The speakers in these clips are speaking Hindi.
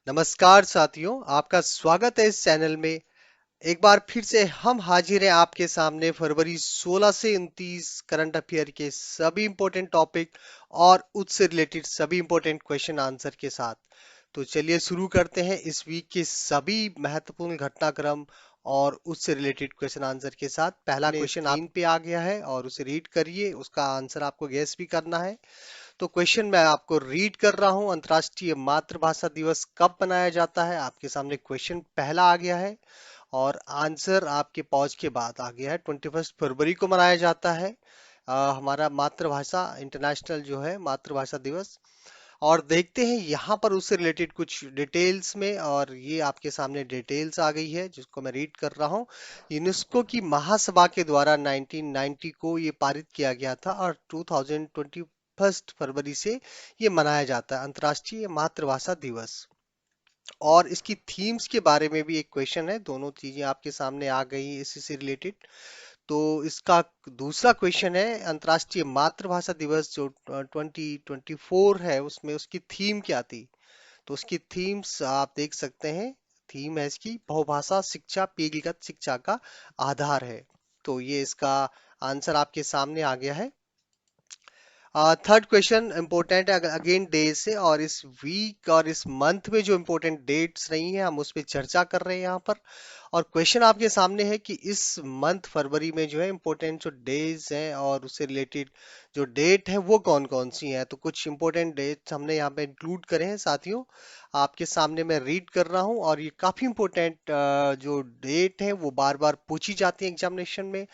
नमस्कार साथियों, आपका स्वागत है इस चैनल में। एक बार फिर से हम हाजिर हैं आपके सामने फरवरी 16 से 29 करंट अफेयर के सभी इंपॉर्टेंट टॉपिक और उससे रिलेटेड सभी इंपॉर्टेंट क्वेश्चन आंसर के साथ। तो चलिए शुरू करते हैं इस वीक के सभी महत्वपूर्ण घटनाक्रम और उससे रिलेटेड क्वेश्चन आंसर के साथ। पहला क्वेश्चन स्क्रीन पे आ गया है और उसे रीड करिए, उसका आंसर आपको गेस भी करना है। तो क्वेश्चन मैं आपको रीड कर रहा हूं, अंतर्राष्ट्रीय मातृभाषा दिवस कब मनाया जाता है? आपके सामने क्वेश्चन पहला आ गया है और आंसर आपके पहुंच के बाद आ गया है। 21 फरवरी को मनाया जाता है हमारा मातृभाषा इंटरनेशनल जो है मातृभाषा दिवस। और देखते हैं यहाँ पर उससे रिलेटेड कुछ डिटेल्स में, और ये आपके सामने डिटेल्स आ गई है जिसको मैं रीड कर रहा हूँ। यूनेस्को की महासभा के द्वारा 1990 को ये पारित किया गया था और 21 फरवरी से ये मनाया जाता है अंतर्राष्ट्रीय मातृभाषा दिवस। और इसकी थीम्स के बारे में भी एक क्वेश्चन है, दोनों चीजें आपके सामने आ गई हैं इसी से रिलेटेड। तो इसका दूसरा क्वेश्चन है, अंतर्राष्ट्रीय मातृभाषा दिवस जो 2024 है उसमें उसकी थीम क्या थी? तो उसकी थीम्स आप देख सकते हैं। थीम है इसकी बहुभाषा शिक्षा पीढ़ीगत शिक्षा का आधार है। तो ये इसका आंसर आपके सामने आ गया है। थर्ड क्वेश्चन इंपॉर्टेंट है अगेन डे से, और इस वीक और इस मंथ में जो इंपॉर्टेंट डेट्स रही हैं हम उस पर चर्चा कर रहे हैं यहाँ पर। और क्वेश्चन आपके सामने है कि इस मंथ फरवरी में जो है इंपॉर्टेंट जो डेज हैं और उससे रिलेटेड जो डेट है वो कौन कौन सी हैं। तो कुछ इंपॉर्टेंट डेट्स हमने यहाँ पे इंक्लूड करे हैं साथियों, आपके सामने मैं रीड कर रहा हूँ। और ये काफी इंपॉर्टेंट जो डेट है वो बार बार पूछी जाती है एग्जामिनेशन में।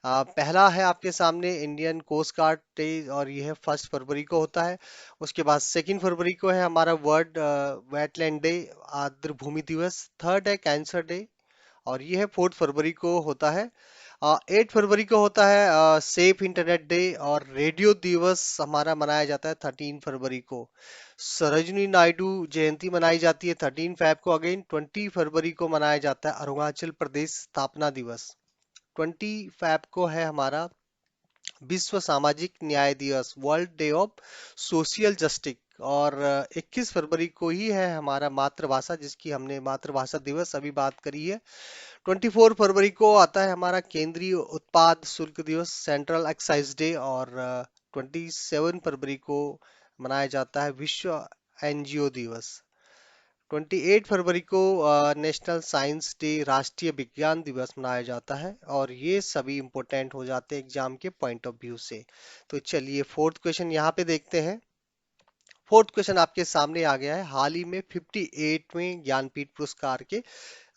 पहला है आपके सामने इंडियन कोस्ट गार्ड डे, और ये है 1 फरवरी को होता है। उसके बाद 2 फरवरी को है हमारा वर्ल्ड वेटलैंड डे, आर्द्र भूमि दिवस। थर्ड है कैंसर डे, और ये है 4 फरवरी को होता है। 8 फरवरी को होता है सेफ इंटरनेट डे, और रेडियो दिवस हमारा मनाया जाता है 13 फरवरी को। सरोजिनी नायडू जयंती मनाई जाती है 13 फेब को। अगेन 20 फरवरी को मनाया जाता है अरुणाचल प्रदेश स्थापना दिवस। 20 फेब को है हमारा विश्व सामाजिक न्याय दिवस, world day of social justice. और 21 फरवरी को ही है हमारा मातृभाषा, जिसकी हमने मातृभाषा दिवस अभी बात करी है। 24 फरवरी को आता है हमारा केंद्रीय उत्पाद शुल्क दिवस, सेंट्रल एक्साइज डे। और 27 फरवरी को मनाया जाता है विश्व एनजीओ दिवस। 28 फरवरी को नेशनल साइंस डे, राष्ट्रीय विज्ञान दिवस मनाया जाता है। और ये सभी इंपॉर्टेंट हो जाते हैं एग्जाम के पॉइंट ऑफ व्यू से। तो चलिए फोर्थ क्वेश्चन यहाँ पे देखते हैं। फोर्थ क्वेश्चन आपके सामने आ गया है, हाल ही में 58वें ज्ञानपीठ पुरस्कार के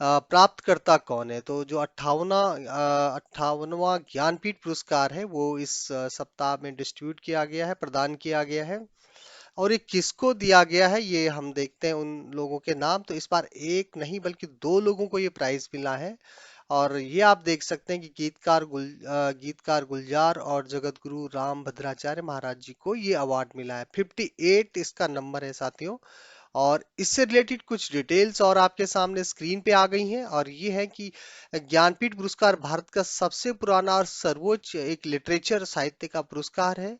प्राप्तकर्ता कौन है? तो जो 58वां ज्ञानपीठ पुरस्कार है वो इस सप्ताह में डिस्ट्रीब्यूट किया गया है, प्रदान किया गया है। और ये किसको दिया गया है ये हम देखते हैं उन लोगों के नाम। तो इस बार एक नहीं बल्कि दो लोगों को ये प्राइज मिला है। और ये आप देख सकते हैं कि गीतकार गुलजार और जगत गुरु राम भद्राचार्य महाराज जी को ये अवार्ड मिला है। 58 इसका नंबर है साथियों। और इससे रिलेटेड कुछ डिटेल्स और आपके सामने स्क्रीन पे आ गई हैं। और ये है कि ज्ञानपीठ पुरस्कार भारत का सबसे पुराना और सर्वोच्च एक लिटरेचर साहित्य का पुरस्कार है।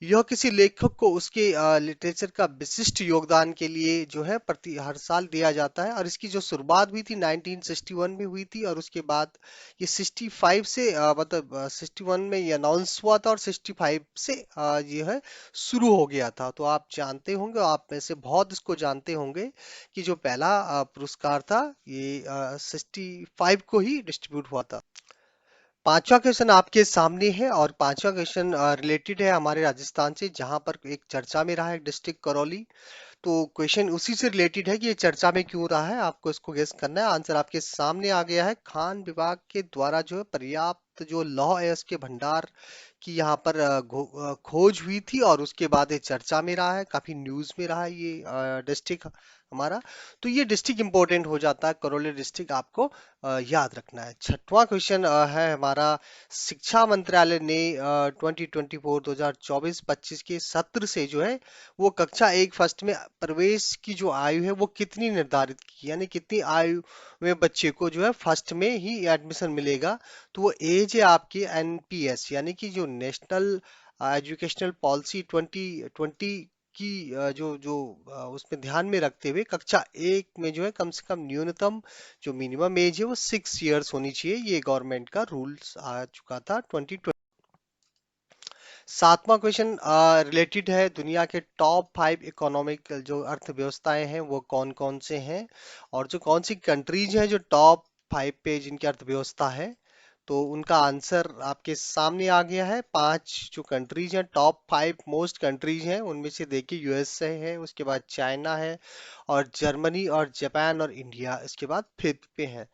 यह किसी लेखक को उसके लिटरेचर का विशिष्ट योगदान के लिए जो है प्रति हर साल दिया जाता है। और इसकी जो शुरुआत हुई थी 1961 में हुई थी, और उसके बाद ये 65 से मतलब 61 में ये अनाउंस हुआ था और 65 से ये है शुरू हो गया था। तो आप जानते होंगे, आप में से बहुत इसको जानते होंगे कि जो पहला पुरस्कार था ये 65 को ही डिस्ट्रीब्यूट हुआ था। पांचवा क्वेश्चन आपके सामने है, और पांचवा क्वेश्चन रिलेटेड है हमारे राजस्थान से, जहां पर एक चर्चा में रहा है डिस्ट्रिक्ट करौली। तो क्वेश्चन उसी से रिलेटेड है कि ये चर्चा में क्यों रहा है, आपको इसको गेस करना है। आंसर आपके सामने आ गया है, खान विभाग के द्वारा जो है पर्याप्त जो लौह है उसके भंडार की यहाँ पर खोज हुई थी, और उसके बाद ये चर्चा में रहा है, काफी न्यूज में रहा है ये डिस्ट्रिक्ट हमारा। तो ये डिस्ट्रिक्ट इंपॉर्टेंट हो जाता है, करौली डिस्ट्रिक्ट आपको याद रखना है। छठवां क्वेश्चन है हमारा, शिक्षा मंत्रालय ने 2024-2024-25 के सत्र से जो है वो कक्षा 1 फर्स्ट में प्रवेश की जो आयु है वो कितनी निर्धारित की, यानी कितनी आयु में बच्चे को जो है फर्स्ट में ही एडमिशन मिलेगा। तो वो एज है आपकी एनपीएस, यानी कि जो नेशनल एजुकेशनल पॉलिसी 2020 की जो जो उसमें ध्यान में रखते हुए कक्षा एक में जो है कम से कम न्यूनतम जो मिनिमम एज है वो 6 इयर्स होनी चाहिए। ये गवर्नमेंट का रूल्स आ चुका था 2020। सातवां क्वेश्चन रिलेटेड है दुनिया के टॉप 5 इकोनॉमिक जो अर्थव्यवस्थाएं हैं वो कौन कौन से हैं, और जो कौन सी कंट्रीज हैं जो टॉप 5 पे जिनकी अर्थव्यवस्था है। तो उनका आंसर आपके सामने आ गया है। 5 जो कंट्रीज हैं, टॉप 5 मोस्ट कंट्रीज हैं, उनमें से देखिए यूएसए है, उसके बाद चाइना है, और जर्मनी और जापान और इंडिया इसके बाद 5th पे है।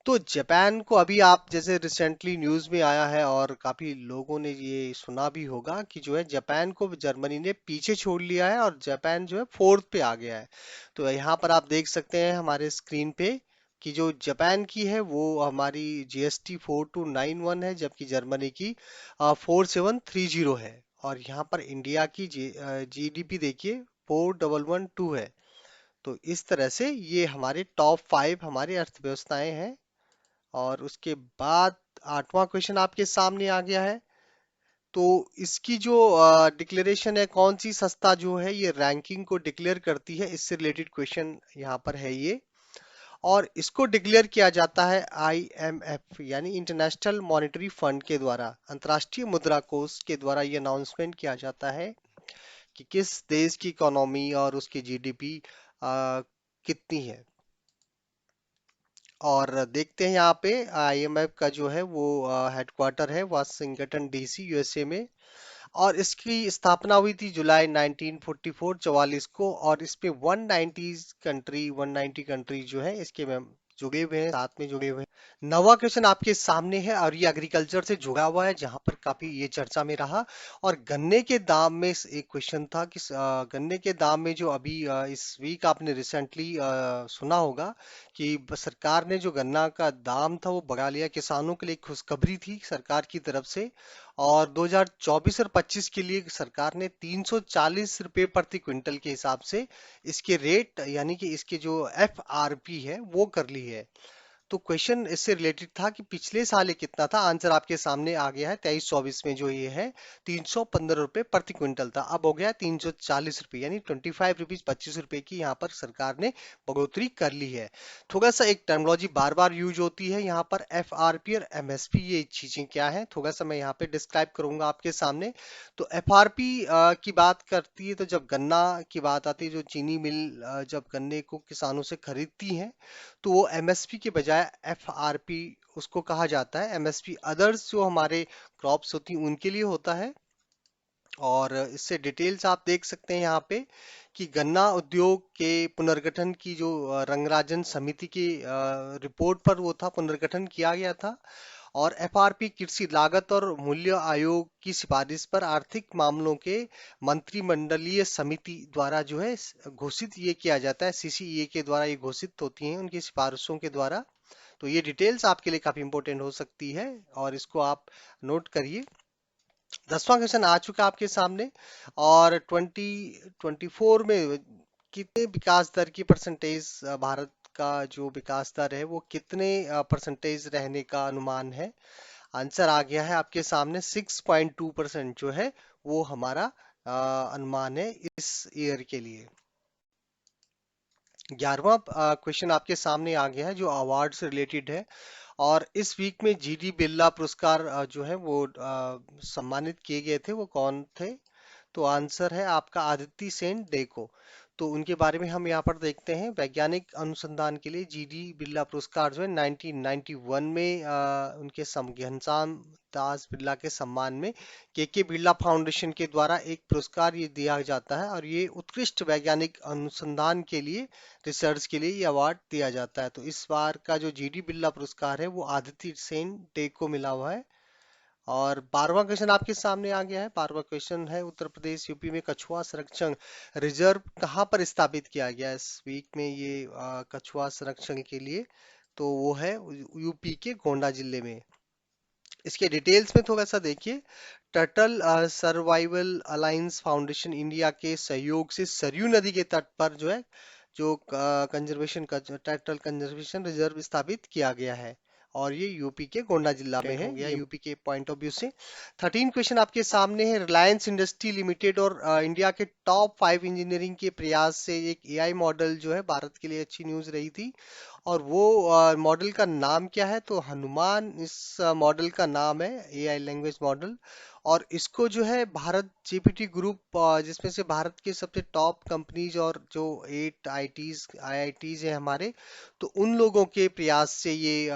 तो जापान को अभी आप जैसे रिसेंटली न्यूज में आया है और काफी लोगों ने ये सुना भी होगा कि जो है जापान को जर्मनी ने पीछे छोड़ लिया है और जापान जो है 4th पे आ गया है। तो यहाँ पर आप देख सकते हैं हमारे स्क्रीन पे कि जो जापान की है वो हमारी जीएसटी 4291 है, जबकि जर्मनी की 4730 है। और यहाँ पर इंडिया की जीडीपी देखिए 4112 है। तो इस तरह से ये हमारे टॉप 5 हमारी अर्थव्यवस्थाएं हैं। और उसके बाद आठवां क्वेश्चन आपके सामने आ गया है। तो इसकी जो डिक्लेरेशन है, कौन सी संस्था जो है ये रैंकिंग को डिक्लेयर करती है, इससे रिलेटेड क्वेश्चन यहाँ पर है ये। और इसको डिक्लेयर किया जाता है आईएमएफ यानी इंटरनेशनल मॉनेटरी फंड के द्वारा, अंतर्राष्ट्रीय मुद्रा कोष के द्वारा ये अनाउंसमेंट किया जाता है कि किस देश की इकोनॉमी और उसकी जीडीपी कितनी है। और देखते हैं यहाँ पे आईएमएफ का जो है वो हेडक्वार्टर है वाशिंगटन डीसी यूएसए में। और इसकी स्थापना हुई थी जुलाई 1944 44 को, और इसमें 190 कंट्री जो है इसके में जुड़े हुए हैं, साथ में जुड़े हुए हैं। नवा क्वेश्चन आपके सामने है और ये एग्रीकल्चर से जुड़ा हुआ है, जहां पर काफी ये चर्चा में रहा। और गन्ने के दाम में एक क्वेश्चन था कि गन्ने के दाम में जो अभी इस वीक आपने रिसेंटली सुना होगा कि सरकार ने जो गन्ना का दाम था वो बढ़ा लिया। किसानों के लिए खुशखबरी थी सरकार की तरफ से। और 2024 और 25 के लिए सरकार ने 340 रुपए प्रति क्विंटल के हिसाब से इसके रेट यानी कि इसके जो एफआरपी है वो कर ली है। तो क्वेश्चन इससे रिलेटेड था कि पिछले साल ये कितना था। आंसर आपके सामने आ गया है। 23-24 में जो ये है 315 रुपए प्रति क्विंटल था, अब हो गया 340 रुपए, यानी 25 रुपीज 25 रुपए की यहाँ पर सरकार ने बढ़ोतरी कर ली है। थोड़ा सा एक टर्मिनोलॉजी बार बार यूज होती है यहाँ पर, एफआरपी और एमएसपी, ये चीजें क्या है थोड़ा सा मैं यहाँ पे डिस्क्राइब करूंगा आपके सामने। तो एफआरपी की बात करती है तो जब गन्ना की बात आती है, जो चीनी मिल जब गन्ने को किसानों से खरीदती है तो वो एमएसपी के बजाय एफआरपी उसको कहा जाता है। एमएसपी अदर्स जो हमारे क्रॉप्स होती हैं उनके लिए होता है। और इससे डिटेल्स आप देख सकते हैं यहाँ पे कि गन्ना उद्योग के पुनर्गठन की जो रंगराजन समिति की रिपोर्ट पर वो था, पुनर्गठन किया गया था। और एफआरपी कृषि लागत और मूल्य आयोग की सिफारिश पर आर्थिक मामलों के मंत्रिमंडलीय समिति द्वारा जो है घोषित ये किया जाता है। सीसीईए के द्वारा ये घोषित होती हैं उनकी सिफारिशों के द्वारा। तो ये डिटेल्स आपके लिए काफी इंपॉर्टेंट हो सकती है और इसको आप नोट करिए। 10वां क्वेश्चन आ चुका है आपके सामने। और 2024 में कितने विकास दर की परसेंटेज भारत का जो विकास दर है वो कितने परसेंटेज रहने का अनुमान है। आंसर आ गया है आपके सामने। 6.2% जो है वो हमारा अनुमान है इस ईयर के लिए। 11वां क्वेश्चन आपके सामने आ गया है जो अवार्ड से रिलेटेड है। और इस वीक में जीडी बिरला पुरस्कार जो है वो सम्मानित किए गए थे, वो कौन थे। तो आंसर है आपका आदित्य सेन डेको। तो उनके बारे में हम यहाँ पर देखते हैं। वैज्ञानिक अनुसंधान के लिए जीडी बिरला पुरस्कार जो है 1991 में उनके घनश्याम दास बिरला के सम्मान में के बिरला फाउंडेशन के द्वारा एक पुरस्कार ये दिया जाता है, और ये उत्कृष्ट वैज्ञानिक अनुसंधान के लिए, रिसर्च के लिए ये अवार्ड दिया जाता है। तो इस बार का जो जीडी बिरला पुरस्कार है वो आदित्य सेन डे को मिला हुआ है। और 12वां क्वेश्चन आपके सामने आ गया है। 12वां क्वेश्चन है उत्तर प्रदेश यूपी में कछुआ संरक्षण रिजर्व कहाँ पर स्थापित किया गया है इस वीक में ये कछुआ संरक्षण के लिए। तो वो है यूपी के गोंडा जिले में। इसके डिटेल्स में थोड़ा सा देखिए। Turtle survival alliance foundation India के सहयोग से सरयू नदी के तट पर जो है जो कंजर्वेशन का टर्टल कंजर्वेशन रिजर्व स्थापित किया गया है। और ये यूपी के गोंडा जिला में है, हो गया ये ये। यूपी के पॉइंट ऑफ व्यू से। 13 क्वेश्चन आपके सामने है। रिलायंस इंडस्ट्री लिमिटेड और इंडिया के टॉप 5 इंजीनियरिंग के प्रयास से एक एआई मॉडल जो है भारत के लिए अच्छी न्यूज रही थी। और वो मॉडल का नाम क्या है? तो हनुमान इस मॉडल का नाम है, एआई लैंग्वेज मॉडल। और इसको जो है भारत जीपीटी ग्रुप, जिसमें से भारत के सबसे टॉप कंपनीज और जो 8 आईआईटीज है हमारे, तो उन लोगों के प्रयास से ये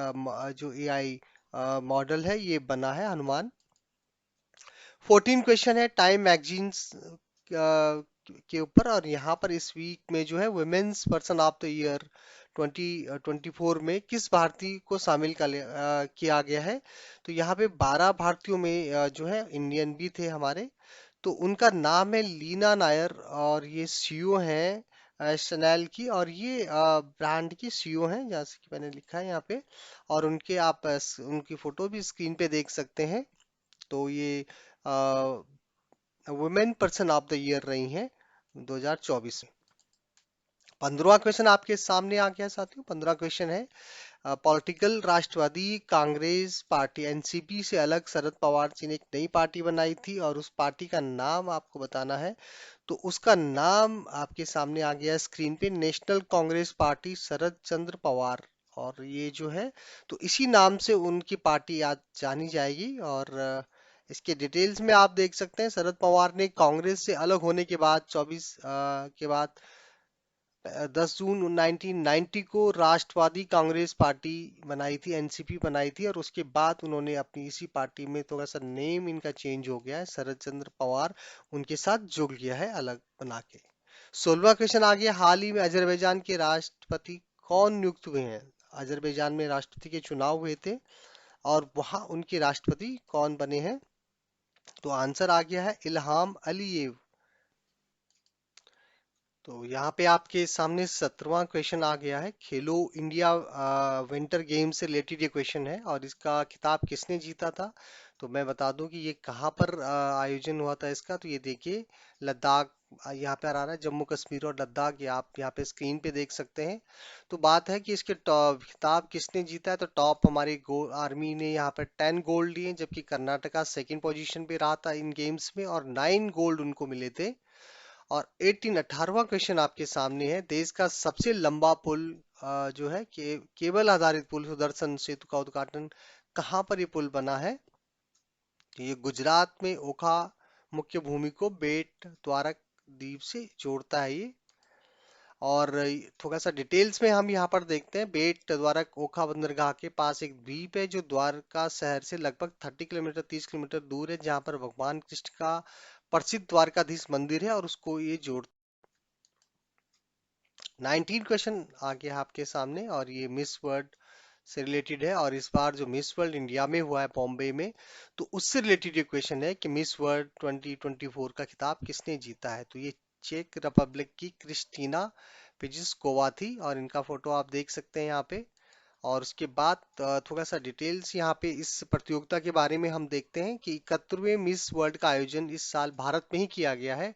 जो एआई मॉडल है ये बना है, हनुमान। 14 क्वेश्चन है टाइम मैगजीन्स के ऊपर, और यहाँ पर इस वीक में जो है women's person of the year 2024 में किस भारतीय को शामिल किया गया है? तो यहाँ पे 12 भारतीयों में जो है इंडियन भी थे हमारे। तो उनका नाम है लीना नायर, और ये सीईओ हैं शनैल की, और ये ब्रांड की सीईओ हैं, जैसे कि मैंने लिखा है यहाँ पे। और उनके आप उनकी फोटो भी स्क्रीन पे देख सकते हैं। तो ये women person of the year रही हैं 2024 में। 15वां क्वेश्चन आपके सामने आ गया साथियों। 15 क्वेश्चन है, पॉलिटिकल राष्ट्रवादी कांग्रेस पार्टी एनसीपी से अलग शरद पवार जी ने एक नई पार्टी बनाई थी, और उस पार्टी का नाम आपको बताना है। तो उसका नाम आपके सामने आ गया स्क्रीन पे, नेशनल कांग्रेस पार्टी शरद चंद्र पवार। और ये जो है, तो इसी नाम से उनकी पार्टी आज जानी जाएगी। और इसके डिटेल्स में आप देख सकते हैं, शरद पवार ने कांग्रेस से अलग होने के बाद 24 के बाद 10 जून 1990 को राष्ट्रवादी कांग्रेस पार्टी बनाई थी, एनसीपी बनाई थी। और उसके बाद उन्होंने अपनी इसी पार्टी में थोड़ा सा नेम इनका चेंज हो गया है, शरद चंद्र पवार उनके साथ जुड़ गया है अलग बना के। 16वां क्वेश्चन आ गया, हाल ही में अजरबैजान के राष्ट्रपति कौन नियुक्त हुए हैं? अजरबैजान में राष्ट्रपति के चुनाव हुए थे, और वहां उनके राष्ट्रपति कौन बने हैं? तो आंसर आ गया है इल्हाम अलीयेव। तो यहाँ पे आपके सामने 17वां क्वेश्चन आ गया है, खेलो इंडिया विंटर गेम से रिलेटेड ये क्वेश्चन है, और इसका खिताब किसने जीता था? तो मैं बता दूं कि ये कहाँ पर आयोजन हुआ था इसका। तो ये देखिए, लद्दाख, यहाँ पे आ रहा है जम्मू कश्मीर और लद्दाख, ये आप यहाँ पे स्क्रीन पे देख सकते हैं। तो बात है कि इसके टॉप खिताब किसने जीता है, तो टॉप हमारी आर्मी ने यहाँ पर 10 गोल्ड लिए, जबकि कर्नाटका सेकंड पोजीशन पे रहा था इन गेम्स में, और 9 गोल्ड उनको मिले थे। और 18वां क्वेश्चन आपके सामने है, देश का सबसे लंबा पुल जो है केबल आधारित पुल सुदर्शन सेतु का उद्घाटन कहाँ पर ये पुल बना है? तो ये गुजरात में ओखा मुख्य भूमि को बेट द्वारक द्वीप से जोड़ता है ये। और थोड़ा सा डिटेल्स में हम यहाँ पर देखते हैं, बेट द्वारक ओखा बंदरगाह के पास एक द्वीप है जो द्वारका शहर से लगभग 30 किलोमीटर दूर है, जहाँ पर भगवान कृष्ण का प्रसिद्ध द्वारकाधीश मंदिर है, और उसको ये जोड़। 19 क्वेश्चन आ गया आपके सामने, और ये मिस वर्ल्ड से रिलेटेड है। और इस बार जो मिस वर्ल्ड इंडिया में हुआ है बॉम्बे में, तो उससे रिलेटेड ये क्वेश्चन है कि मिस वर्ल्ड 2024 का खिताब किसने जीता है? तो ये चेक रिपब्लिक की क्रिस्टीना पिजिस्कोवा थी, और इनका फोटो आप देख सकते हैं यहाँ पे। और उसके बाद थोड़ा सा डिटेल्स यहाँ पे इस प्रतियोगिता के बारे में हम देखते हैं कि 71वें मिस वर्ल्ड का आयोजन इस साल भारत में ही किया गया है,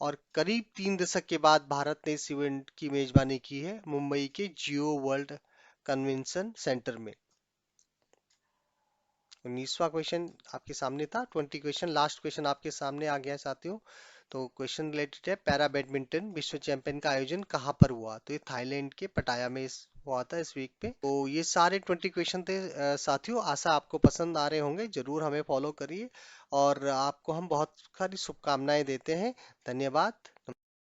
और करीब 3 दशक के बाद भारत ने इस इवेंट की मेजबानी की है मुंबई के जियो वर्ल्ड कन्वेंशन सेंटर में। 19वां क्वेश्चन आपके सामने था। 20 क्वेश्चन, लास्ट क्वेश्चन आपके सामने आ गया है साथियों। तो क्वेश्चन रिलेटेड है, पैरा बैडमिंटन विश्व चैंपियन का आयोजन कहाँ पर हुआ? तो ये थाईलैंड के पटाया में हुआ था इस वीक पे। तो ये सारे 20 क्वेश्चन थे साथियों, आशा आपको पसंद आ रहे होंगे। जरूर हमें फॉलो करिए, और आपको हम बहुत सारी शुभकामनाएं देते हैं। धन्यवाद।